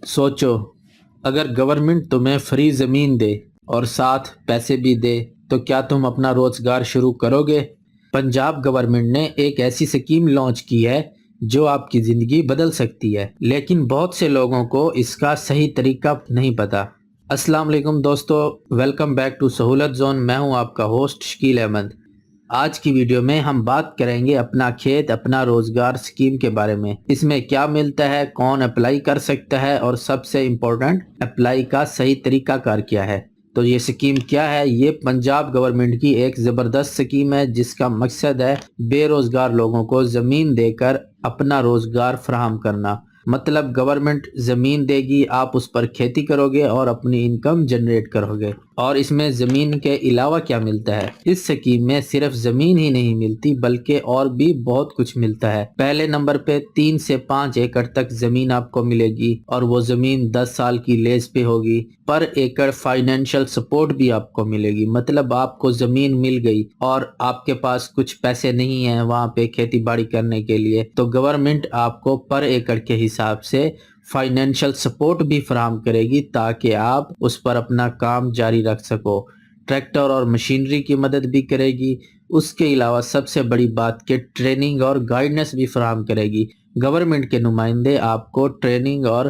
سوچو، اگر گورنمنٹ تمہیں فری زمین دے اور ساتھ پیسے بھی دے تو کیا تم اپنا روزگار شروع کرو گے؟ پنجاب گورنمنٹ نے ایک ایسی سکیم لانچ کی ہے جو آپ کی زندگی بدل سکتی ہے، لیکن بہت سے لوگوں کو اس کا صحیح طریقہ نہیں پتا۔ السلام علیکم دوستو، ویلکم بیک ٹو سہولت زون۔ میں ہوں آپ کا ہوسٹ شکیل احمد۔ آج کی ویڈیو میں ہم بات کریں گے اپنا کھیت اپنا روزگار سکیم کے بارے میں۔ اس میں کیا ملتا ہے، کون اپلائی کر سکتا ہے، اور سب سے امپورٹنٹ اپلائی کا صحیح طریقہ کار کیا ہے۔ تو یہ سکیم کیا ہے؟ یہ پنجاب گورنمنٹ کی ایک زبردست سکیم ہے جس کا مقصد ہے بے روزگار لوگوں کو زمین دے کر اپنا روزگار فراہم کرنا۔ مطلب گورنمنٹ زمین دے گی، آپ اس پر کھیتی کرو گے اور اپنی انکم جنریٹ کرو گے۔ اور اس میں زمین کے علاوہ کیا ملتا ہے؟ اس سکیم میں صرف زمین ہی نہیں ملتی بلکہ اور بھی بہت کچھ ملتا ہے۔ پہلے نمبر پہ 3 سے 5 ایکڑ تک زمین آپ کو ملے گی اور وہ زمین 10 سال کی لیز پہ ہوگی۔ پر ایکڑ فائنینشل سپورٹ بھی آپ کو ملے گی۔ مطلب آپ کو زمین مل گئی اور آپ کے پاس کچھ پیسے نہیں ہیں وہاں پہ کھیتی باڑی کرنے کے لیے، تو گورنمنٹ آپ کو پر ایکڑ کے حساب سے فائنینشل سپورٹ بھی فراہم کرے گی تاکہ آپ اس پر اپنا کام جاری رکھ سکو۔ ٹریکٹر اور مشینری کی مدد بھی کرے گی۔ اس کے علاوہ سب سے بڑی بات کہ ٹریننگ اور گائیڈنس بھی فراہم کرے گی۔ گورنمنٹ کے نمائندے آپ کو ٹریننگ اور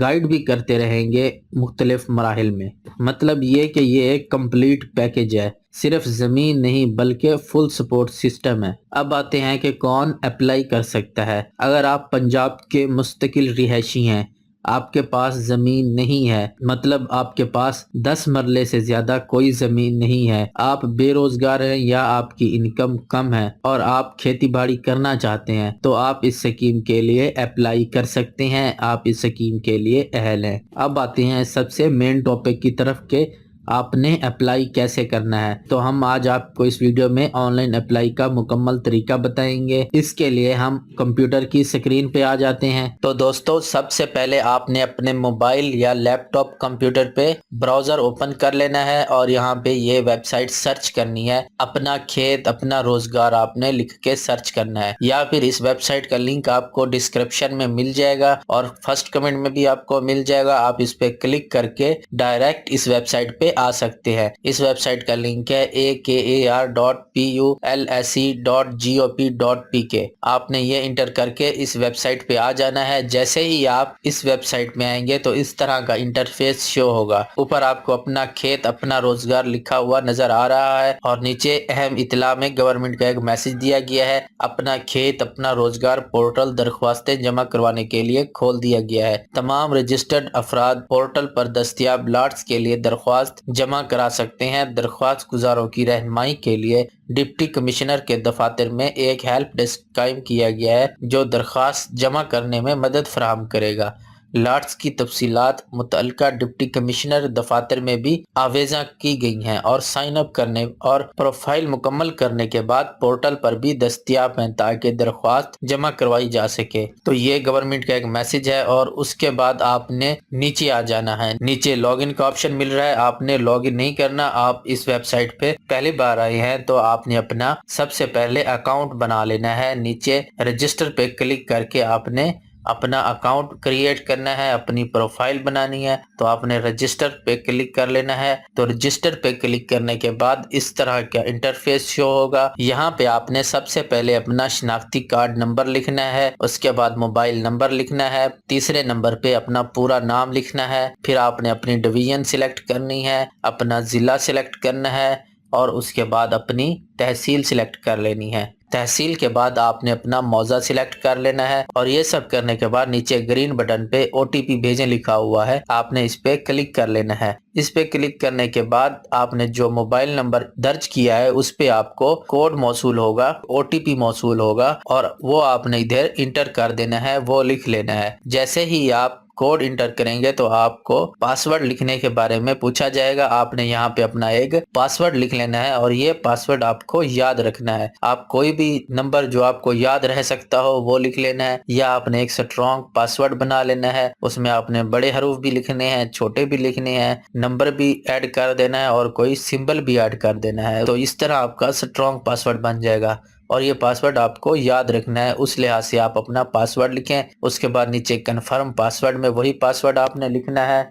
گائیڈ بھی کرتے رہیں گے مختلف مراحل میں۔ مطلب یہ کہ یہ ایک کمپلیٹ پیکیج ہے، صرف زمین نہیں بلکہ فل سپورٹ سسٹم ہے۔ اب آتے ہیں کہ کون اپلائی کر سکتا ہے۔ اگر آپ پنجاب کے مستقل رہائشی ہیں، آپ کے پاس زمین نہیں ہے، مطلب آپ کے پاس 10 مرلے سے زیادہ کوئی زمین نہیں ہے، آپ بے روزگار ہیں یا آپ کی انکم کم ہے اور آپ کھیتی باڑی کرنا چاہتے ہیں، تو آپ اس سکیم کے لیے اپلائی کر سکتے ہیں۔ آپ اس سکیم کے لیے اہل ہیں۔ اب آتے ہیں سب سے مین ٹاپک کی طرف کہ آپ نے اپلائی کیسے کرنا ہے۔ تو ہم آج آپ کو اس ویڈیو میں آن لائن اپلائی کا مکمل طریقہ بتائیں گے۔ اس کے لیے ہم کمپیوٹر کی سکرین پہ آ جاتے ہیں۔ تو دوستو، سب سے پہلے آپ نے اپنے موبائل یا لیپ ٹاپ کمپیوٹر پہ براؤزر اوپن کر لینا ہے اور یہاں پہ یہ ویب سائٹ سرچ کرنی ہے۔ اپنا کھیت اپنا روزگار آپ نے لکھ کے سرچ کرنا ہے، یا پھر اس ویب سائٹ کا لنک آپ کو ڈسکرپشن میں مل جائے گا اور فرسٹ کمنٹ میں بھی آپ کو مل جائے گا۔ آپ اس پہ کلک کر کے ڈائریکٹ اس ویب سائٹ پہ آ سکتے ہیں۔ اس ویب سائٹ کا لنک ہے akar.pulse.gop.pk۔ آپ نے یہ انٹر کر کے اس ویب سائٹ پہ آ جانا ہے۔ جیسے ہی آپ اس ویب سائٹ میں آئیں گے تو اس طرح کا انٹرفیس شو ہوگا۔ اوپر آپ کو اپنا کھیت اپنا روزگار لکھا ہوا نظر آ رہا ہے اور نیچے اہم اطلاع میں گورنمنٹ کا ایک میسج دیا گیا ہے۔ اپنا کھیت اپنا روزگار پورٹل درخواستیں جمع کروانے کے لیے کھول دیا گیا ہے۔ تمام رجسٹرڈ افراد پورٹل پر دستیاب لاٹس کے لیے درخواست جمع کرا سکتے ہیں۔ درخواست گزاروں کی رہنمائی کے لیے ڈپٹی کمشنر کے دفاتر میں ایک ہیلپ ڈیسک قائم کیا گیا ہے جو درخواست جمع کرنے میں مدد فراہم کرے گا۔ لاٹس کی تفصیلات متعلقہ ڈپٹی کمشنر دفاتر میں بھی آویزاں کی گئی ہیں اور سائن اپ کرنے اور پروفائل مکمل کرنے کے بعد پورٹل پر بھی دستیاب ہیں تاکہ درخواست جمع کروائی جا سکے۔ تو یہ گورنمنٹ کا ایک میسج ہے اور اس کے بعد آپ نے نیچے آ جانا ہے۔ نیچے لاگ ان کا آپشن مل رہا ہے، آپ نے لاگ ان نہیں کرنا۔ آپ اس ویب سائٹ پہ پہلی بار آئے ہیں تو آپ نے اپنا سب سے پہلے اکاؤنٹ بنا لینا ہے۔ نیچے رجسٹر پہ کلک کر کے آپ نے اپنا اکاؤنٹ کریٹ کرنا ہے، اپنی پروفائل بنانی ہے۔ تو آپ نے رجسٹر پہ کلک کر لینا ہے۔ تو رجسٹر پہ کلک کرنے کے بعد اس طرح کا انٹرفیس شو ہوگا۔ یہاں پہ آپ نے سب سے پہلے اپنا شناختی کارڈ نمبر لکھنا ہے، اس کے بعد موبائل نمبر لکھنا ہے، تیسرے نمبر پہ اپنا پورا نام لکھنا ہے، پھر آپ نے اپنی ڈویژن سلیکٹ کرنی ہے، اپنا ضلع سلیکٹ کرنا ہے اور اس کے بعد اپنی تحصیل سلیکٹ کر لینی ہے۔ تحصیل کے بعد آپ نے اپنا موضع سلیکٹ کر لینا ہے اور یہ سب کرنے کے بعد نیچے گرین بٹن پہ OTP بھیجیں لکھا ہوا ہے، آپ نے اس پہ کلک کر لینا ہے۔ اس پہ کلک کرنے کے بعد آپ نے جو موبائل نمبر درج کیا ہے اس پہ آپ کو کوڈ موصول ہوگا، OTP موصول ہوگا اور وہ آپ نے ادھر انٹر کر دینا ہے، وہ لکھ لینا ہے۔ جیسے ہی آپ کوڈ انٹر کریں گے تو آپ کو پاسورڈ لکھنے کے بارے میں پوچھا جائے گا۔ آپ نے یہاں پہ اپنا ایک پاسورڈ لکھ لینا ہے اور یہ پاسورڈ آپ کو یاد رکھنا ہے۔ آپ کوئی بھی نمبر جو آپ کو یاد رہ سکتا ہو وہ لکھ لینا ہے، یا آپ نے ایک سٹرونگ پاسورڈ بنا لینا ہے۔ اس میں آپ نے بڑے حروف بھی لکھنے ہیں، چھوٹے بھی لکھنے ہیں، نمبر بھی ایڈ کر دینا ہے اور کوئی سمبل بھی ایڈ کر دینا ہے۔ تو اس طرح آپ کا سٹرونگ پاسورڈ بن جائے گا۔ اور یہ پاسورڈ آپ کو یاد رکھنا ہے، اس لحاظ سے آپ اپنا پاسورڈ لکھیں۔ اس کے بعد نیچے کنفرم پاسورڈ میں وہی پاسورڈ آپ نے لکھنا ہے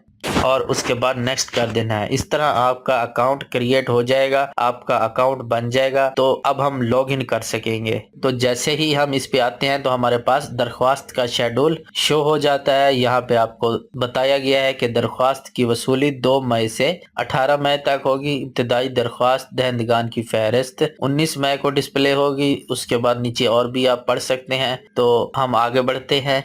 اور اس کے بعد نیکسٹ کر دینا ہے۔ اس طرح آپ کا اکاؤنٹ کریٹ ہو جائے گا، آپ کا اکاؤنٹ بن جائے گا، تو اب ہم لاگ ان کر سکیں گے۔ تو جیسے ہی ہم اس پہ آتے ہیں تو ہمارے پاس درخواست کا شیڈول شو ہو جاتا ہے۔ یہاں پہ آپ کو بتایا گیا ہے کہ درخواست کی وصولی 2 مئی سے 18 مئی تک ہوگی۔ ابتدائی درخواست دہندگان کی فہرست 19 مئی کو ڈسپلے ہوگی۔ اس کے بعد نیچے اور بھی آپ پڑھ سکتے ہیں۔ تو ہم آگے بڑھتے ہیں۔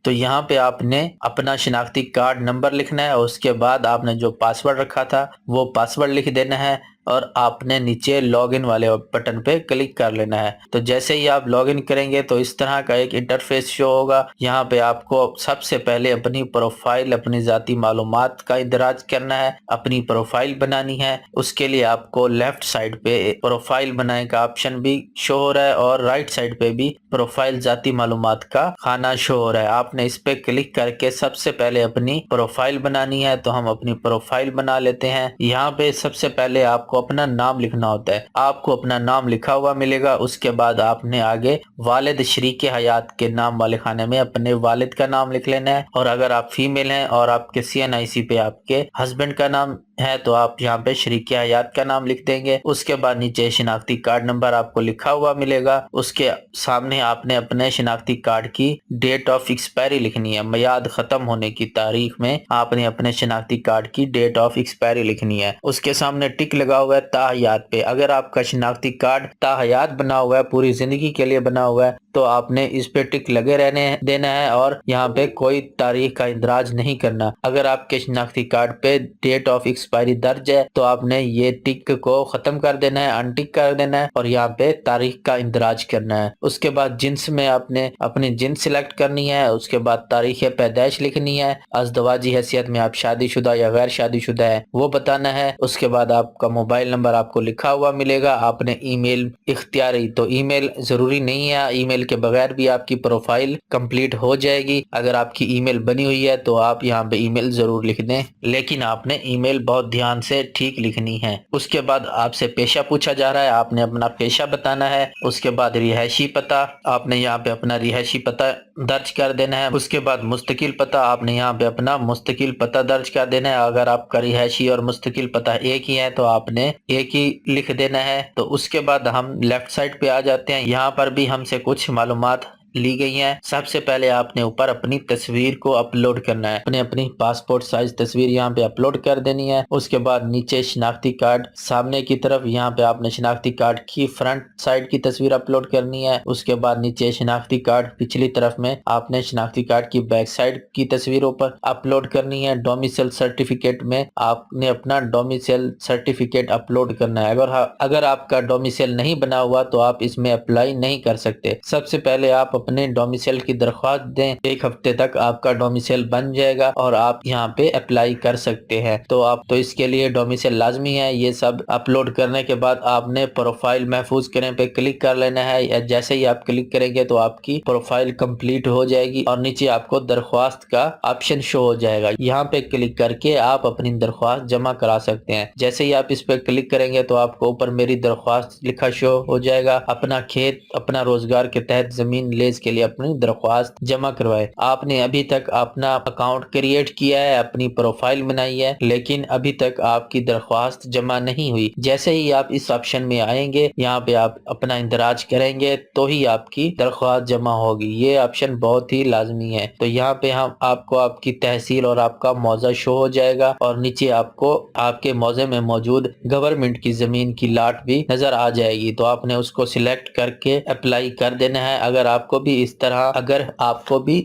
تو یہاں پہ آپ نے اپنا شناختی کارڈ نمبر لکھنا ہے اور اس کے بعد آپ نے جو پاسورڈ رکھا تھا وہ پاسورڈ لکھ دینا ہے اور آپ نے نیچے لاگ ان والے بٹن پہ کلک کر لینا ہے۔ تو جیسے ہی آپ لاگ ان کریں گے تو اس طرح کا ایک انٹرفیس شو ہوگا۔ یہاں پہ آپ کو سب سے پہلے اپنی پروفائل، اپنی ذاتی معلومات کا اندراج کرنا ہے، اپنی پروفائل بنانی ہے۔ اس کے لیے آپ کو لیفٹ سائڈ پہ پروفائل بنائے کا آپشن بھی شو ہو رہا ہے اور رائٹ سائڈ پہ بھی پروفائل ذاتی معلومات کا خانہ شو ہو رہا ہے۔ آپ نے اس پہ کلک کر کے سب سے پہلے اپنی پروفائل بنانی ہے، تو ہم اپنی پروفائل بنا لیتے ہیں۔ یہاں پہ سب سے پہلے آپ کو اپنا نام لکھنا ہوتا ہے۔ آپ کو اپنا نام لکھا ہوا ملے گا، اس کے بعد آپ نے آگے والد شریک حیات کے نام والے خانے میں اپنے والد کا نام لکھ لینا ہے، اور اگر آپ فیمیل ہیں اور آپ کے CNIC پہ آپ کے ہسبینڈ کا نام ہے تو آپ یہاں پہ شریک حیات کا نام لکھ دیں گے۔ اس کے بعد نیچے شناختی کارڈ نمبر آپ کو لکھا ہوا ملے گا، اس کے سامنے آپ نے اپنے شناختی کارڈ کی ڈیٹ آف ایکسپائری لکھنی ہے۔ میعاد ختم ہونے کی تاریخ میں آپ نے اپنے شناختی کارڈ کی ڈیٹ آف ایکسپائری لکھنی ہے۔ اس کے سامنے ٹک لگا ہوا ہے تا حیات پہ۔ اگر آپ کا شناختی کارڈ تا حیات بنا ہوا ہے، پوری زندگی کے لیے بنا ہوا ہے، تو آپ نے اس پہ ٹک لگے رہنے دینا ہے اور یہاں پہ کوئی تاریخ کا اندراج نہیں کرنا۔ اگر آپ کے شناختی کارڈ پہ ڈیٹ آف ایکسپائری درج ہے تو آپ نے یہ ٹک کو ختم کر دینا ہے، ان ٹک کر دینا ہے اور یہاں پہ تاریخ کا اندراج کرنا ہے۔ اس کے بعد جنس میں آپ نے اپنی جنس سلیکٹ کرنی ہے۔ اس کے بعد تاریخ پیدائش لکھنی ہے۔ ازدواجی حیثیت میں آپ شادی شدہ یا غیر شادی شدہ ہے وہ بتانا ہے۔ اس کے بعد آپ کا موبائل نمبر آپ کو لکھا ہوا ملے گا۔ آپ نے ای میل اختیاری، تو ای میل ضروری نہیں ہے، ای میل کے بغیر بھی آپ کی پروفائل کمپلیٹ ہو جائے گی۔ اگر آپ کی ای میل بنی ہوئی ہے تو آپ یہاں پہ ای میل ضرور لکھ دیں، لیکن آپ نے ای میل بہت دھیان سے ٹھیک لکھنی ہے۔ اس کے بعد آپ سے پیشہ پوچھا جا رہا ہے، آپ نے اپنا پیشہ بتانا ہے۔ اس کے بعد رہائشی پتہ، آپ نے یہاں پہ اپنا رہائشی پتہ درج کر دینا ہے۔ اس کے بعد مستقل پتہ، آپ نے یہاں پہ اپنا مستقل پتہ درج کر دینا ہے۔ اگر آپ کا رہائشی اور مستقل پتہ ایک ہی ہے تو آپ نے ایک ہی لکھ دینا ہے۔ تو اس کے بعد ہم لیفٹ سائڈ پہ آ جاتے ہیں۔ یہاں پر بھی ہم سے کچھ معلومات لی گئی ہیں۔ سب سے پہلے آپ نے اوپر اپنی تصویر کو اپلوڈ کرنا ہے، اپنی پاسپورٹ سائز تصویر یہاں پہ اپلوڈ کر دینی ہے۔ اس کے بعد نیچے شناختی کارڈ سامنے کی طرف، یہاں پہ آپ نے شناختی کارڈ کی فرنٹ سائڈ کی تصویر اپلوڈ کرنی ہے۔ اس کے بعد نیچے شناختی کارڈ پچھلی طرف میں آپ نے شناختی کارڈ کی بیک سائڈ کی تصویر اوپر اپلوڈ کرنی ہے۔ ڈومیسائل سرٹیفکیٹ میں آپ نے اپنا ڈومیسائل سرٹیفکیٹ اپلوڈ کرنا ہے۔ اگر آپ کا ڈومیسائل نہیں بنا ہوا تو آپ اس میں اپلائی نہیں کر سکتے۔ سب سے پہلے آپ اپنے ڈومیسائل کی درخواست دیں، 1 ہفتے تک آپ کا ڈومیسائل بن جائے گا اور آپ یہاں پہ اپلائی کر سکتے ہیں۔ تو اس کے لیے ڈومیسائل لازمی ہے۔ یہ سب اپلوڈ کرنے کے بعد آپ نے پروفائل محفوظ کریں پہ کلک کر لینا ہے۔ جیسے ہی آپ کلک کریں گے تو آپ کی پروفائل کمپلیٹ ہو جائے گی اور نیچے آپ کو درخواست کا آپشن شو ہو جائے گا۔ یہاں پہ کلک کر کے آپ اپنی درخواست جمع کرا سکتے ہیں۔ جیسے ہی آپ اس پہ کلک کریں گے تو آپ کو اوپر میری درخواست لکھا شو ہو جائے گا۔ اپنا کھیت، اپنا روزگار کے تحت زمین لیز کے لیے اپنی درخواست جمع کروائے۔ آپ نے ابھی تک اپنا اکاؤنٹ کریٹ کیا ہے، اپنی پروفائل بنائی ہے، لیکن ابھی تک آپ کی درخواست جمع نہیں ہوئی۔ جیسے ہی آپ اس آپشن میں آئیں گے، یہاں پہ آپ اپنا اندراج کریں گے تو ہی آپ کی درخواست جمع ہوگی۔ یہ آپشن بہت ہی لازمی ہے۔ تو یہاں پہ آپ کو آپ کی تحصیل اور آپ کا موضع شو ہو جائے گا اور نیچے آپ کو آپ کے موضع میں موجود گورنمنٹ کی زمین کی لاٹ بھی نظر آ جائے گی۔ تو آپ نے اس کو سلیکٹ کر کے اپلائی کر دینا ہے۔ اگر آپ کو بھی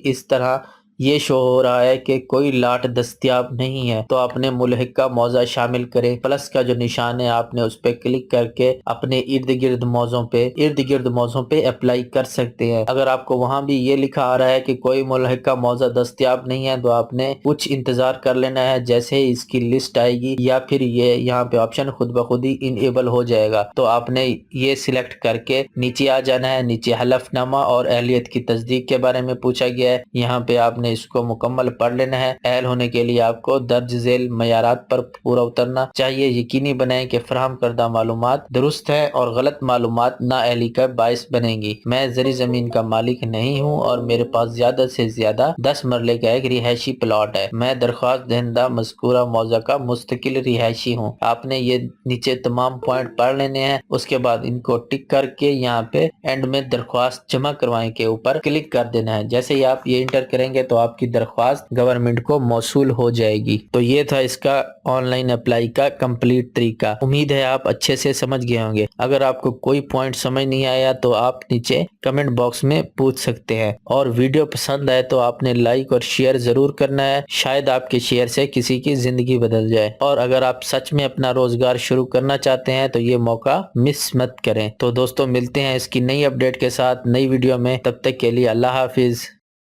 اس طرح یہ شو ہو رہا ہے کہ کوئی لاٹ دستیاب نہیں ہے تو اپنے ملحقہ موضع شامل کریں۔ پلس کا جو نشان ہے آپ نے اس پہ کلک کر کے اپنے ارد گرد موضوع پہ اپلائی کر سکتے ہیں۔ اگر آپ کو وہاں بھی یہ لکھا آ رہا ہے کہ کوئی ملحقہ موضع دستیاب نہیں ہے تو آپ نے کچھ انتظار کر لینا ہے۔ جیسے ہی اس کی لسٹ آئے گی یا پھر یہ یہاں پہ آپشن خود بخود ہی انیبل ہو جائے گا تو آپ نے یہ سلیکٹ کر کے نیچے آ جانا ہے۔ نیچے حلف نامہ اور اہلیت کی تصدیق کے بارے میں پوچھا گیا ہے، یہاں پہ آپ نے اس کو مکمل پڑھ لینا ہے۔ اہل ہونے کے لیے آپ کو درج ذیل معیارات پر پورا اترنا چاہیے۔ یقینی بنائیں کہ فراہم کردہ معلومات درست ہے اور غلط معلومات نااہلی کا باعث بنیں گی۔ میں زرعی زمین کا مالک نہیں ہوں اور میرے پاس زیادہ سے زیادہ 10 مرلے کا ایک رہائشی پلاٹ ہے۔ میں درخواست دہندہ مذکورہ موضوع کا مستقل رہائشی ہوں۔ آپ نے یہ نیچے تمام پوائنٹ پڑھ لینے ہیں، اس کے بعد ان کو ٹک کر کے یہاں پہ اینڈ میں درخواست جمع کروائیں کے اوپر کلک کر دینا ہے۔ جیسے ہی آپ یہ انٹر کریں گے تو آپ کی درخواست گورنمنٹ کو موصول ہو جائے گی۔ تو یہ تھا اس کا آن لائن اپلائی کا کمپلیٹ طریقہ۔ امید ہے آپ اچھے سے سمجھ گئے ہوں گے۔ اگر آپ کو کوئی پوائنٹ سمجھ نہیں آیا تو آپ نیچے کمنٹ باکس میں پوچھ سکتے ہیں، اور ویڈیو پسند آئے تو آپ نے لائک اور شیئر ضرور کرنا ہے، شاید آپ کے شیئر سے کسی کی زندگی بدل جائے۔ اور اگر آپ سچ میں اپنا روزگار شروع کرنا چاہتے ہیں تو یہ موقع مس مت کریں۔ تو دوستوں ملتے ہیں اس کی نئی اپڈیٹ کے ساتھ نئی ویڈیو میں، تب تک کے لیے اللہ حافظ۔